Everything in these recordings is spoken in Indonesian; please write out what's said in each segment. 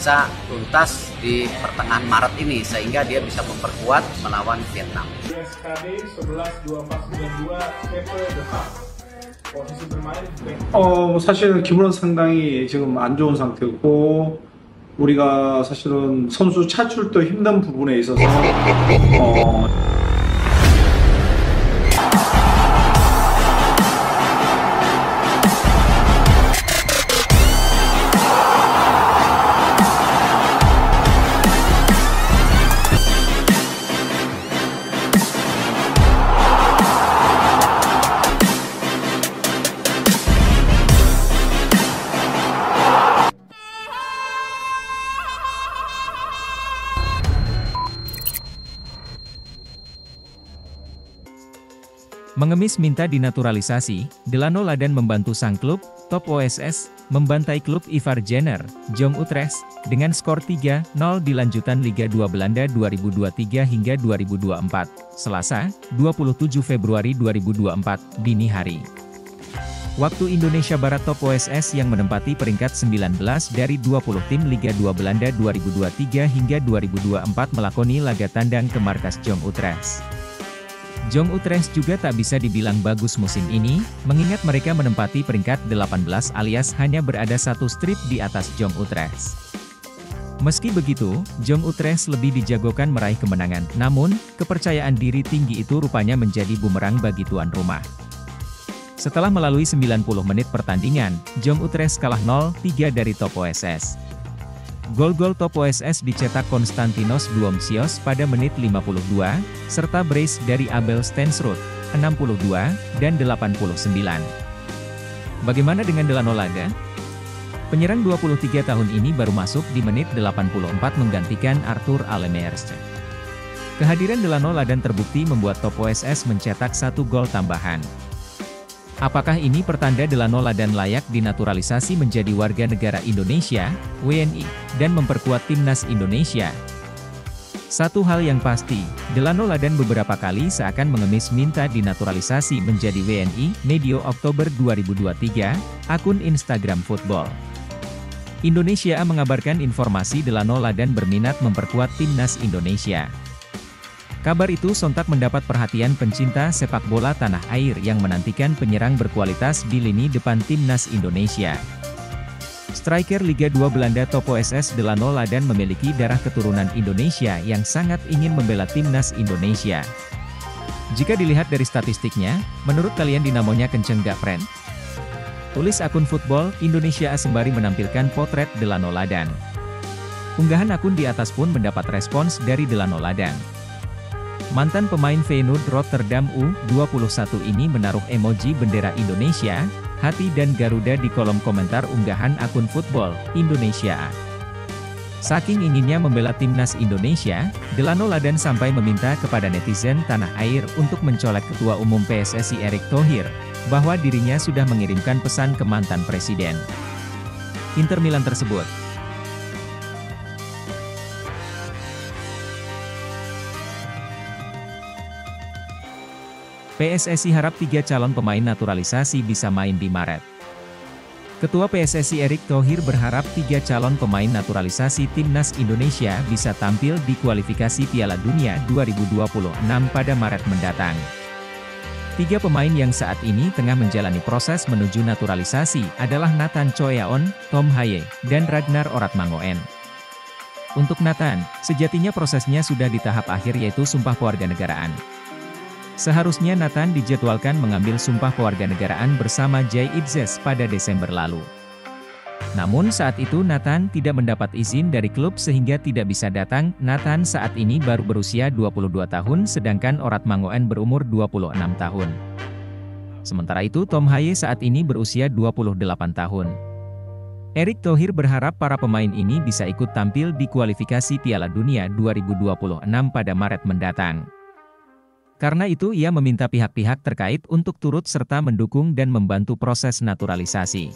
bisa tuntas di pertengahan Maret ini sehingga dia bisa memperkuat melawan Vietnam. SKD 11-2492 페퍼 더 posisi bermain. 사실 기분은 상당히 지금 안 좋은 상태고 우리가 사실은 선수 차출도 힘든 부분에 있어서 Mengemis minta dinaturalisasi, Delano Ladan membantu sang klub, Top OSS, membantai klub Ivar Jenner, Jong Utrecht, dengan skor 3-0 di lanjutan Liga 2 Belanda 2023 hingga 2024, Selasa, 27 Februari 2024, dini hari. Waktu Indonesia Barat, Top OSS yang menempati peringkat 19 dari 20 tim Liga 2 Belanda 2023 hingga 2024 melakoni laga tandang ke markas Jong Utrecht. Jong Utrecht juga tak bisa dibilang bagus musim ini, mengingat mereka menempati peringkat 18 alias hanya berada satu strip di atas Jong Utrecht. Meski begitu, Jong Utrecht lebih dijagokan meraih kemenangan, namun, kepercayaan diri tinggi itu rupanya menjadi bumerang bagi tuan rumah. Setelah melalui 90 menit pertandingan, Jong Utrecht kalah 0-3 dari Top OSS. Gol-gol Top OSS dicetak Konstantinos Duomsios pada menit 52, serta brace dari Abel Stensrud, 62, dan 89. Bagaimana dengan Delano Ladan? Penyerang 23 tahun ini baru masuk di menit 84 menggantikan Arthur Allemeyers. Kehadiran Delano Ladan terbukti membuat Top OSS mencetak satu gol tambahan. Apakah ini pertanda Delano Ladan layak dinaturalisasi menjadi warga negara Indonesia, WNI, dan memperkuat timnas Indonesia? Satu hal yang pasti, Delano Ladan beberapa kali seakan mengemis minta dinaturalisasi menjadi WNI, medio Oktober 2023, akun Instagram Football Indonesia mengabarkan informasi Delano Ladan berminat memperkuat timnas Indonesia. Kabar itu sontak mendapat perhatian pencinta sepak bola tanah air yang menantikan penyerang berkualitas di lini depan timnas Indonesia. Striker Liga 2 Belanda Top OSS Delano Ladan memiliki darah keturunan Indonesia yang sangat ingin membela timnas Indonesia. Jika dilihat dari statistiknya, menurut kalian dinamonya kenceng gak friend? Tulis akun Football Indonesia sembari menampilkan potret Delano Ladan. Unggahan akun di atas pun mendapat respons dari Delano Ladan. Mantan pemain Feyenoord Rotterdam U21 ini menaruh emoji bendera Indonesia, hati dan Garuda di kolom komentar unggahan akun Football Indonesia. Saking inginnya membela timnas Indonesia, Delano Ladan sampai meminta kepada netizen tanah air untuk mencolek Ketua Umum PSSI Erick Thohir, bahwa dirinya sudah mengirimkan pesan ke mantan presiden Inter Milan tersebut. PSSI harap 3 calon pemain naturalisasi bisa main di Maret. Ketua PSSI Erick Thohir berharap 3 calon pemain naturalisasi timnas Indonesia bisa tampil di kualifikasi Piala Dunia 2026 pada Maret mendatang. 3 pemain yang saat ini tengah menjalani proses menuju naturalisasi adalah Nathan Choeaon, Tom Haye, dan Ragnar Oratmangoen. Untuk Nathan, sejatinya prosesnya sudah di tahap akhir yaitu sumpah kewarganegaraan. Seharusnya Nathan dijadwalkan mengambil sumpah kewarganegaraan bersama Jay Itzes pada Desember lalu. Namun saat itu Nathan tidak mendapat izin dari klub sehingga tidak bisa datang. Nathan saat ini baru berusia 22 tahun sedangkan Oratmangoen berumur 26 tahun. Sementara itu Tom Haye saat ini berusia 28 tahun. Erick Thohir berharap para pemain ini bisa ikut tampil di kualifikasi Piala Dunia 2026 pada Maret mendatang. Karena itu ia meminta pihak-pihak terkait untuk turut serta mendukung dan membantu proses naturalisasi.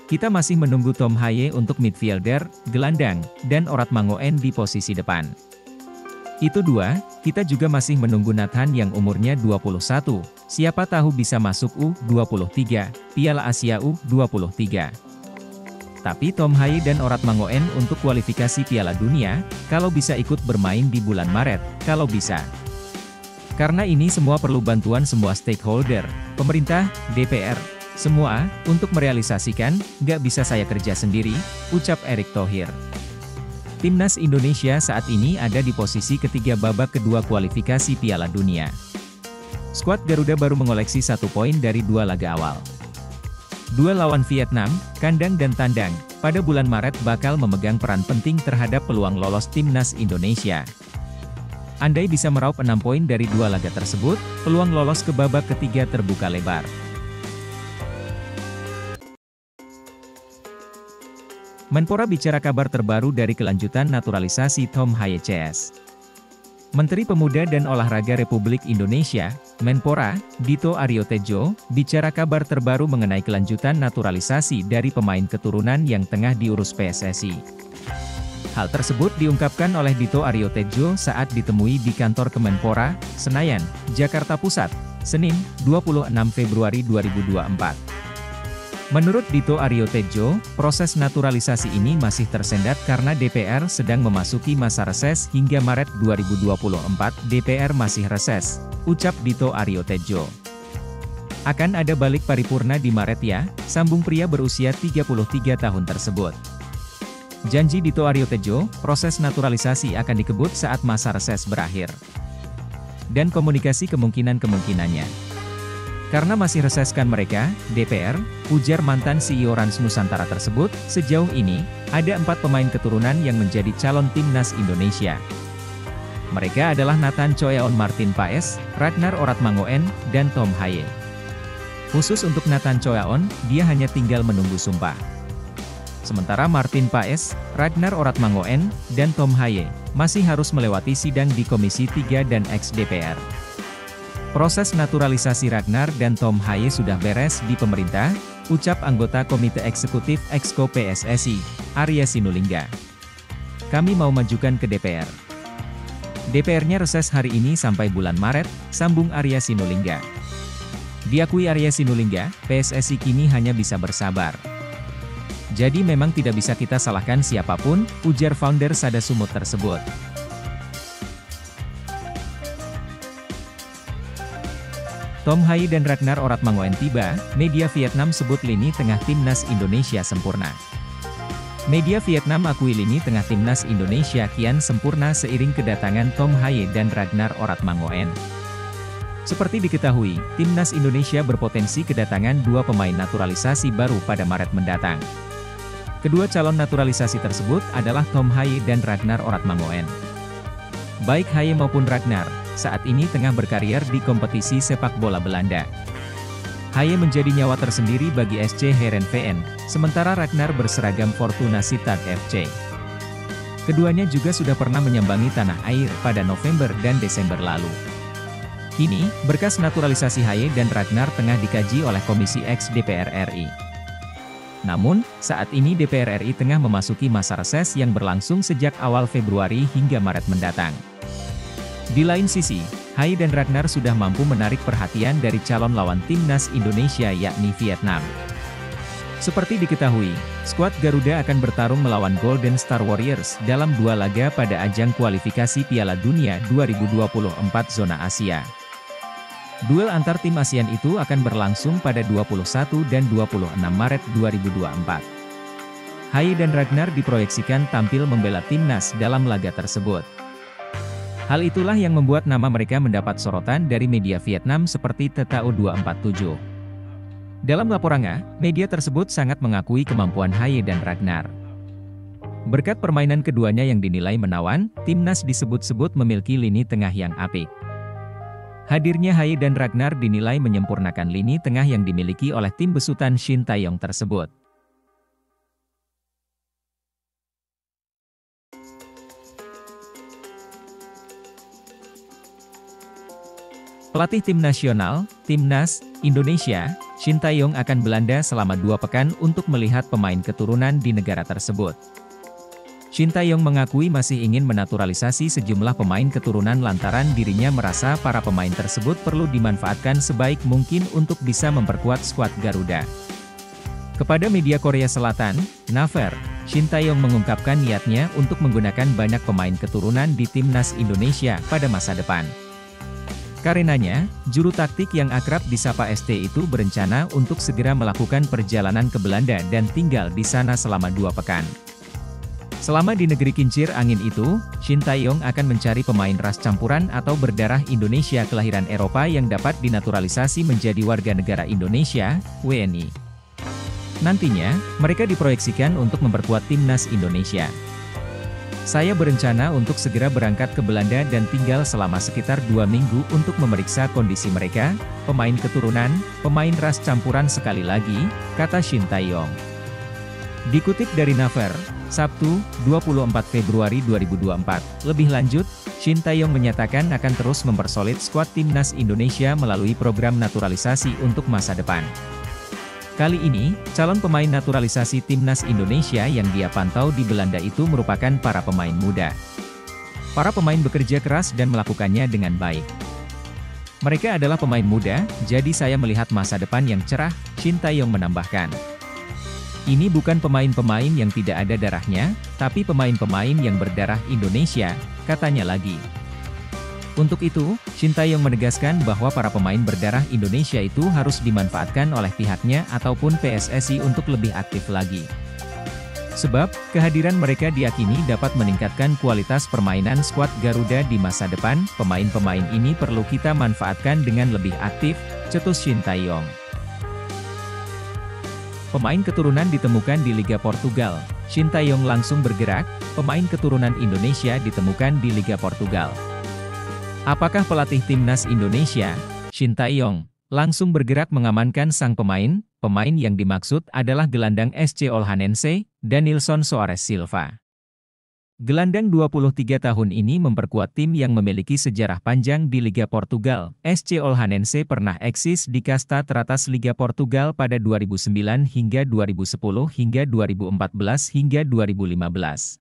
Kita masih menunggu Tom Haye untuk midfielder, gelandang, dan Oratmangoen di posisi depan. Itu 2, kita juga masih menunggu Nathan yang umurnya 21, siapa tahu bisa masuk U23, Piala Asia U23. Tapi Tom Haye dan Orat Mangoen untuk kualifikasi Piala Dunia, kalau bisa ikut bermain di bulan Maret, kalau bisa. Karena ini semua perlu bantuan semua stakeholder, pemerintah, DPR, semua, untuk merealisasikan, nggak bisa saya kerja sendiri, ucap Erick Thohir. Timnas Indonesia saat ini ada di posisi ketiga babak kedua kualifikasi Piala Dunia. Skuad Garuda baru mengoleksi 1 poin dari 2 laga awal. Duel lawan Vietnam, kandang dan tandang, pada bulan Maret bakal memegang peran penting terhadap peluang lolos Timnas Indonesia. Andai bisa meraup 6 poin dari 2 laga tersebut, peluang lolos ke babak ketiga terbuka lebar. Menpora bicara kabar terbaru dari kelanjutan naturalisasi Tom Haye CS. Menteri Pemuda dan Olahraga Republik Indonesia, Menpora, Dito Aryo Tejo, bicara kabar terbaru mengenai kelanjutan naturalisasi dari pemain keturunan yang tengah diurus PSSI. Hal tersebut diungkapkan oleh Dito Aryo Tejo saat ditemui di kantor Kemenpora, Senayan, Jakarta Pusat, Senin, 26 Februari 2024. Menurut Dito Aryo Tejo, proses naturalisasi ini masih tersendat karena DPR sedang memasuki masa reses hingga Maret 2024. DPR masih reses, ucap Dito Aryo Tejo. Akan ada balik paripurna di Maret ya, sambung pria berusia 33 tahun tersebut. Janji Dito Aryo Tejo, proses naturalisasi akan dikebut saat masa reses berakhir. Dan komunikasi kemungkinan-kemungkinannya. Karena masih reseskan mereka, DPR, ujar mantan CEO Rans Nusantara tersebut, sejauh ini, ada 4 pemain keturunan yang menjadi calon Timnas Indonesia. Mereka adalah Nathan Choeon Martin Paes, Ragnar Orat Mangoen, dan Tom Haye. Khusus untuk Nathan Choeon, dia hanya tinggal menunggu sumpah. Sementara Martin Paes, Ragnar Orat Mangoen, dan Tom Haye, masih harus melewati sidang di Komisi 3 dan ex-DPR. Proses naturalisasi Ragnar dan Tom Haye sudah beres di pemerintah, ucap anggota Komite Eksekutif Exco PSSI, Arya Sinulinga. Kami mau majukan ke DPR. DPR-nya reses hari ini sampai bulan Maret, sambung Arya Sinulinga. Diakui Arya Sinulinga, PSSI kini hanya bisa bersabar. Jadi memang tidak bisa kita salahkan siapapun, ujar founder Sada Sumut tersebut. Tom Haye dan Ragnar Orat Mangoen tiba, media Vietnam sebut lini tengah Timnas Indonesia sempurna. Media Vietnam akui lini tengah Timnas Indonesia kian sempurna seiring kedatangan Tom Haye dan Ragnar Orat Mangoen. Seperti diketahui, Timnas Indonesia berpotensi kedatangan 2 pemain naturalisasi baru pada Maret mendatang. Kedua calon naturalisasi tersebut adalah Tom Haye dan Ragnar Orat Mangoen. Baik Haye maupun Ragnar, saat ini tengah berkarier di kompetisi sepak bola Belanda. Haye menjadi nyawa tersendiri bagi SC Heerenveen, sementara Ragnar berseragam Fortuna Sittard FC. Keduanya juga sudah pernah menyambangi tanah air pada November dan Desember lalu. Kini, berkas naturalisasi Haye dan Ragnar tengah dikaji oleh Komisi X DPR RI. Namun, saat ini DPR RI tengah memasuki masa reses yang berlangsung sejak awal Februari hingga Maret mendatang. Di lain sisi, Haye dan Ragnar sudah mampu menarik perhatian dari calon lawan Timnas Indonesia yakni Vietnam. Seperti diketahui, skuad Garuda akan bertarung melawan Golden Star Warriors dalam 2 laga pada ajang kualifikasi Piala Dunia 2024 zona Asia. Duel antar tim ASEAN itu akan berlangsung pada 21 dan 26 Maret 2024. Haye dan Ragnar diproyeksikan tampil membela timnas dalam laga tersebut. Hal itulah yang membuat nama mereka mendapat sorotan dari media Vietnam seperti TTO247. Dalam laporannya, media tersebut sangat mengakui kemampuan Haye dan Ragnar. Berkat permainan keduanya yang dinilai menawan, timnas disebut-sebut memiliki lini tengah yang apik. Hadirnya Haye dan Ragnar dinilai menyempurnakan lini tengah yang dimiliki oleh tim besutan Shin Tae-yong tersebut. Pelatih tim nasional, Timnas Indonesia, Shin Tae-yong akan Belanda selama 2 pekan untuk melihat pemain keturunan di negara tersebut. Shin Tae-yong mengakui masih ingin menaturalisasi sejumlah pemain keturunan lantaran dirinya merasa para pemain tersebut perlu dimanfaatkan sebaik mungkin untuk bisa memperkuat skuad Garuda. Kepada media Korea Selatan, Naver, Shin Tae-yong mengungkapkan niatnya untuk menggunakan banyak pemain keturunan di timnas Indonesia pada masa depan. Karenanya, juru taktik yang akrab disapa ST itu berencana untuk segera melakukan perjalanan ke Belanda dan tinggal di sana selama 2 pekan. Selama di negeri kincir angin itu, Shin Tae-yong akan mencari pemain ras campuran atau berdarah Indonesia kelahiran Eropa yang dapat dinaturalisasi menjadi warga negara Indonesia, WNI. Nantinya, mereka diproyeksikan untuk memperkuat timnas Indonesia. Saya berencana untuk segera berangkat ke Belanda dan tinggal selama sekitar 2 minggu untuk memeriksa kondisi mereka, pemain keturunan, pemain ras campuran sekali lagi, kata Shin Tae-yong. Dikutip dari Naver, Sabtu, 24 Februari 2024, lebih lanjut, Shin Tae-yong menyatakan akan terus mempersolid skuad timnas Indonesia melalui program naturalisasi untuk masa depan. Kali ini, calon pemain naturalisasi timnas Indonesia yang dia pantau di Belanda itu merupakan para pemain muda. Para pemain bekerja keras dan melakukannya dengan baik. Mereka adalah pemain muda, jadi saya melihat masa depan yang cerah, Shin Tae-yong menambahkan. Ini bukan pemain-pemain yang tidak ada darahnya, tapi pemain-pemain yang berdarah Indonesia, katanya lagi. Untuk itu, Shin Tae-yong menegaskan bahwa para pemain berdarah Indonesia itu harus dimanfaatkan oleh pihaknya ataupun PSSI untuk lebih aktif lagi. Sebab, kehadiran mereka diyakini dapat meningkatkan kualitas permainan skuad Garuda di masa depan. Pemain-pemain ini perlu kita manfaatkan dengan lebih aktif, cetus Shin Tae-yong. Pemain keturunan ditemukan di Liga Portugal. Shin Tae-yong langsung bergerak, pemain keturunan Indonesia ditemukan di Liga Portugal. Apakah pelatih timnas Indonesia, Shin Tae-yong, langsung bergerak mengamankan sang pemain? Pemain yang dimaksud adalah gelandang SC Olhanense, Danilson Soares Silva. Gelandang 23 tahun ini memperkuat tim yang memiliki sejarah panjang di Liga Portugal. SC Olhanense pernah eksis di kasta teratas Liga Portugal pada 2009 hingga 2010 hingga 2014 hingga 2015.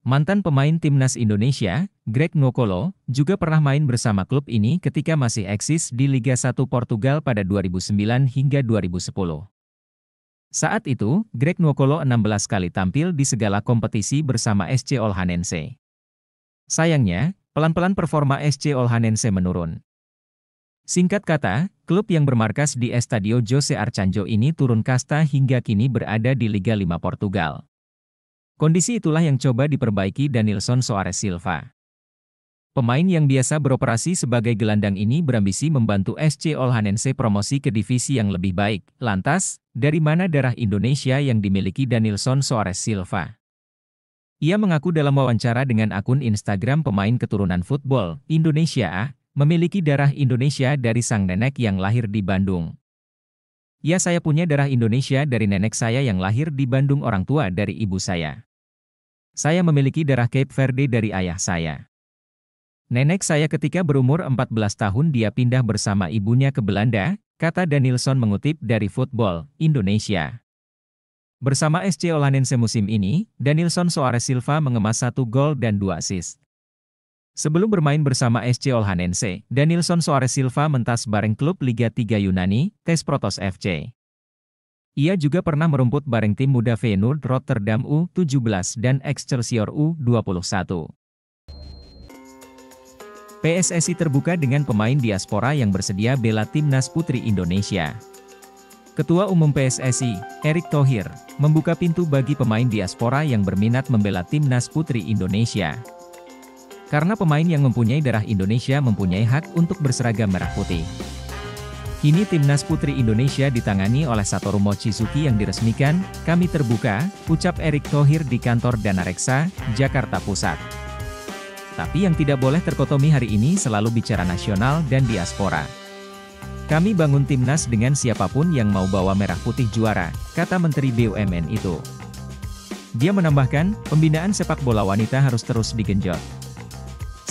Mantan pemain timnas Indonesia, Greg Nwokolo, juga pernah main bersama klub ini ketika masih eksis di Liga 1 Portugal pada 2009 hingga 2010. Saat itu, Greg Nwokolo 16 kali tampil di segala kompetisi bersama SC Olhanense. Sayangnya, pelan-pelan performa SC Olhanense menurun. Singkat kata, klub yang bermarkas di Estadio José Arcanjo ini turun kasta hingga kini berada di Liga 5 Portugal. Kondisi itulah yang coba diperbaiki Danilson Soares Silva. Pemain yang biasa beroperasi sebagai gelandang ini berambisi membantu SC Olhanense promosi ke divisi yang lebih baik. Lantas, dari mana darah Indonesia yang dimiliki Danilson Soares Silva? Ia mengaku dalam wawancara dengan akun Instagram pemain keturunan football Indonesia, memiliki darah Indonesia dari sang nenek yang lahir di Bandung. Ya, saya punya darah Indonesia dari nenek saya yang lahir di Bandung, orang tua dari ibu saya. Saya memiliki darah Cape Verde dari ayah saya. Nenek saya ketika berumur 14 tahun dia pindah bersama ibunya ke Belanda, kata Danilson mengutip dari Football Indonesia. Bersama SC Olhanense musim ini, Danilson Soares Silva mengemas 1 gol dan 2 assist. Sebelum bermain bersama SC Olhanense, Danilson Soares Silva mentas bareng klub Liga 3 Yunani, Thesprotos FC. Ia juga pernah merumput bareng tim muda Feyenoord Rotterdam U17 dan Excelsior U21. PSSI terbuka dengan pemain diaspora yang bersedia bela timnas putri Indonesia. Ketua Umum PSSI, Erick Thohir, membuka pintu bagi pemain diaspora yang berminat membela timnas putri Indonesia. Karena pemain yang mempunyai darah Indonesia mempunyai hak untuk berseragam merah putih. Kini timnas putri Indonesia ditangani oleh Satoru Mochizuki yang diresmikan, kami terbuka, ucap Erick Thohir di kantor Dana Reksa, Jakarta Pusat. Tapi yang tidak boleh terkotomi hari ini selalu bicara nasional dan diaspora. Kami bangun timnas dengan siapapun yang mau bawa merah putih juara, kata Menteri BUMN itu. Dia menambahkan, pembinaan sepak bola wanita harus terus digenjot.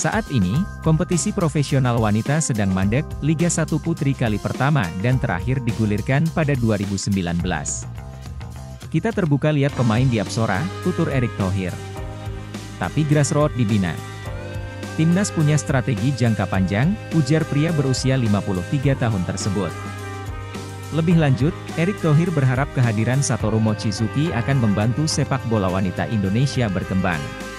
Saat ini, kompetisi profesional wanita sedang mandek, Liga 1 Putri kali pertama dan terakhir digulirkan pada 2019. Kita terbuka lihat pemain di Apsora, tutur Erick Thohir. Tapi grassroots dibina. Timnas punya strategi jangka panjang, ujar pria berusia 53 tahun tersebut. Lebih lanjut, Erick Thohir berharap kehadiran Satoru Mochizuki akan membantu sepak bola wanita Indonesia berkembang.